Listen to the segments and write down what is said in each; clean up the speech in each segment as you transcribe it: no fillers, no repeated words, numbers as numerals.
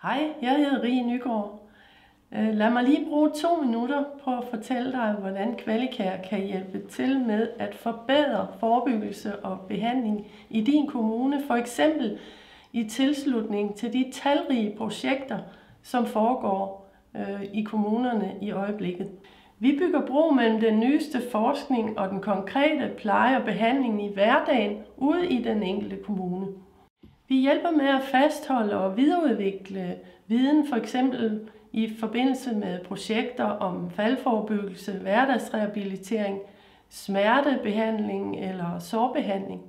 Hej, jeg hedder Rie Nygaard. Lad mig lige bruge 2 minutter på at fortælle dig, hvordan Kvalikær kan hjælpe til med at forbedre forebyggelse og behandling i din kommune, for eksempel i tilslutning til de talrige projekter, som foregår i kommunerne i øjeblikket. Vi bygger bro mellem den nyeste forskning og den konkrete pleje og behandling i hverdagen ude i den enkelte kommune. Vi hjælper med at fastholde og videreudvikle viden, for eksempel i forbindelse med projekter om faldforebyggelse, hverdagsrehabilitering, smertebehandling eller sårbehandling.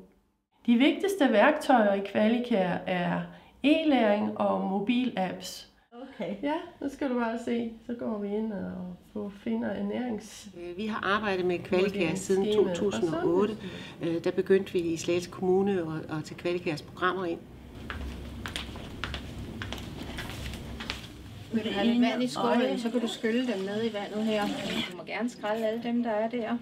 De vigtigste værktøjer i Kvalikær er e-læring og mobilapps. Okay. Ja, nu skal du bare se. Så går vi ind og finder ernærings... Vi har arbejdet med Kvalikær siden 2008. Der begyndte vi i Slagelse Kommune at tage Kvalikærs programmer ind. Vil du have lidt vand i skålen, så kan du skylle dem ned i vandet her. Du må gerne skrælle alle dem, der er der.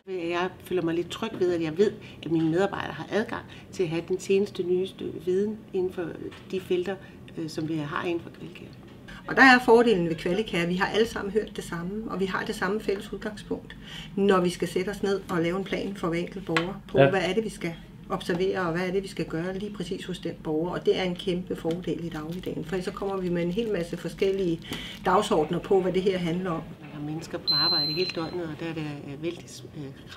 Jeg føler mig lidt tryg ved, at jeg ved, at mine medarbejdere har adgang til at have den seneste, nyeste viden inden for de felter, som vi har inden for Kvalikær. Og der er fordelen ved Kvalikær, at vi har alle sammen hørt det samme, og vi har det samme fælles udgangspunkt, når vi skal sætte os ned og lave en plan for hver enkelt borger på, hvad er det, vi skal observere, og hvad er det, vi skal gøre lige præcis hos den borger. Og det er en kæmpe fordel i dagligdagen, for så kommer vi med en hel masse forskellige dagsordner på, hvad det her handler om. Man har mennesker på arbejde hele døgnet, og der er det vældig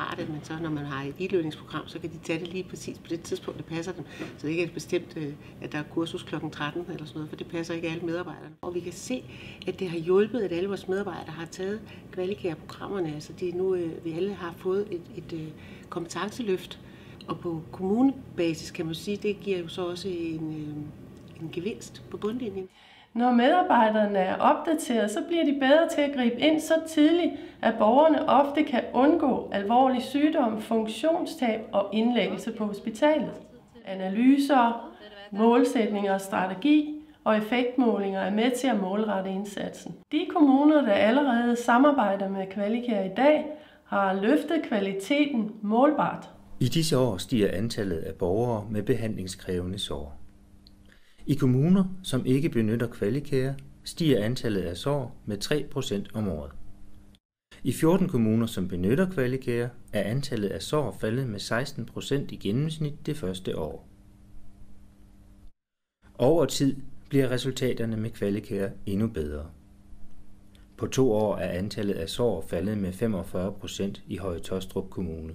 rart, at man så, når man har et idlønningsprogram, så kan de tage det lige præcis på det tidspunkt, det passer dem. Så det ikke er bestemt, at der er kursus kl. 13 eller sådan noget, for det passer ikke alle medarbejderne. Og vi kan se, at det har hjulpet, at alle vores medarbejdere har taget Kvalikær-programmerne, altså vi alle har fået et kompetenceløft. Og på kommunebasis kan man sige, det giver jo så også en gevinst på bundlinjen. Når medarbejderne er opdateret, så bliver de bedre til at gribe ind så tidligt, at borgerne ofte kan undgå alvorlig sygdom, funktionstab og indlæggelse på hospitalet. Analyser, målsætninger, strategi og effektmålinger er med til at målrette indsatsen. De kommuner, der allerede samarbejder med Kvalikær i dag, har løftet kvaliteten målbart. I disse år stiger antallet af borgere med behandlingskrævende sår. I kommuner, som ikke benytter Kvalikær, stiger antallet af sår med 3% om året. I 14 kommuner, som benytter Kvalikær, er antallet af sår faldet med 16% i gennemsnit det første år. Over tid bliver resultaterne med Kvalikær endnu bedre. På 2 år er antallet af sår faldet med 45% i Høje Taastrup Kommune.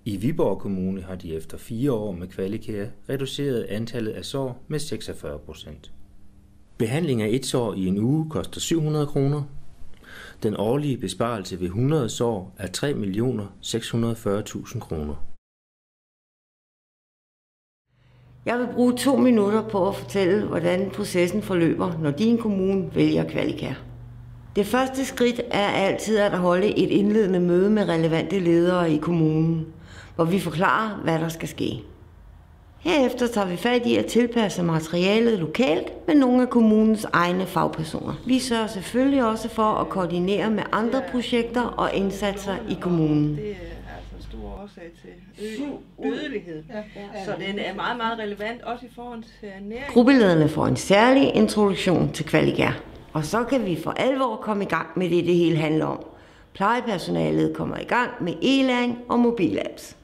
I Viborg Kommune har de efter 4 år med Kvalikær reduceret antallet af sår med 46%. Behandling af et sår i en uge koster 700 kroner. Den årlige besparelse ved 100 sår er 3.640.000 kroner. Jeg vil bruge 2 minutter på at fortælle, hvordan processen forløber, når din kommune vælger Kvalikær. Det første skridt er altid at holde et indledende møde med relevante ledere i kommunen, hvor vi forklarer, hvad der skal ske. Herefter tager vi fat i at tilpasse materialet lokalt med nogle af kommunens egne fagpersoner. Vi sørger selvfølgelig også for at koordinere med andre projekter og indsatser i kommunen. Det er altså en stor årsag til dødelighed, så den er meget, meget relevant også i forhold til ernæring. Gruppelederne får en særlig introduktion til Kvalikær, og så kan vi for alvor komme i gang med det hele handler om. Plejepersonalet kommer i gang med e-læring og mobilapps.